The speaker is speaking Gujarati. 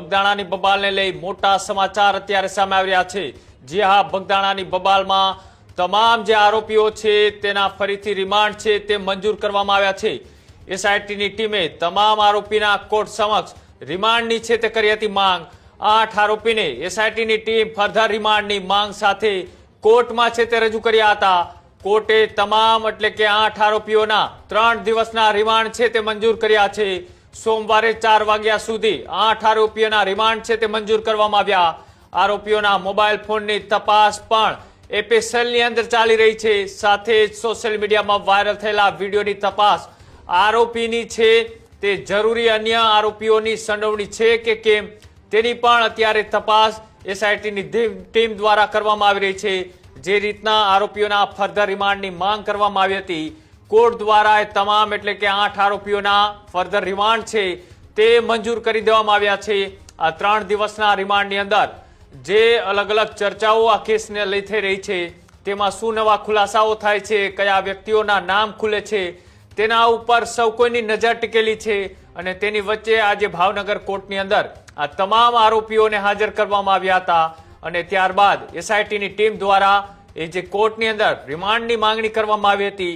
બગદાણાની બબાલને લઈ મોટા સમાચાર અત્યારે સામે આવી રહ્યા છે। જી હા, બગદાણાની બબાલમાં તમામ જે આરોપીઓ છે તેના ફરીથી રિમાન્ડ છે તે મંજૂર કરવામાં આવ્યા છે। એસઆઈટીની ટીમે તમામ આરોપીના કોર્ટ સમક્ષ રિમાન્ડની છે તે કરી હતી માંગ। 8 આરોપીને એસઆઈટીની ટીમ ફર્ધર રિમાન્ડની માંગ સાથે કોર્ટમાં છે તે રજૂ કર્યા હતા। કોર્ટે તમામ એટલે કે 8 આરોપીઓના 3 દિવસના રિમાન્ડ છે તે મંજૂર કર્યા છે। સોમવારે 4 વાગ્યા સુધી 8 આરોપીઓના રિમાન્ડ છે તે મંજૂર કરવામાં આવ્યા। આરોપીઓના મોબાઈલ ફોનની તપાસ પણ એપીએસએલની અંદર ચાલી રહી છે। સાથે જ સોશિયલ મીડિયામાં વાયરલ થયેલા વિડીયોની તપાસ આરોપીની છે તે જરૂરી અન્ય આરોપીઓની સંડોવણી છે કે કેમ તેની પણ અત્યારે તપાસ એસઆઈટીની ટીમ દ્વારા કરવામાં આવી રહી છે। જે રીતના આરોપીઓના ફર્ધર રિમાન્ડની માંગ કરવામાં આવી હતી, કોર્ટ દ્વારા એ તમામ એટલે કે 8 આરોપીઓના ફર્ધર રિમાન્ડ છે તે મંજૂર કરી દેવામાં આવ્યા છે। આ 3 દિવસના રિમાન્ડની અંદર જે અલગ અલગ ચર્ચાઓ આ કેસને લઈ થઈ રહી છે તેમાં શું નવા ખુલાસાઓ થાય છે, કયા વ્યક્તિઓના નામ ખુલે છે, તેના ઉપર સૌ કોઈની નજર ટીકેલી છે। અને તેની વચ્ચે આજે ભાવનગર કોર્ટની અંદર આ તમામ આરોપીઓને હાજર કરવામાં આવ્યા હતા અને ત્યારબાદ એસઆઈટીની ટીમ દ્વારા એ જે કોર્ટની અંદર રિમાન્ડની માંગણી કરવામાં આવી હતી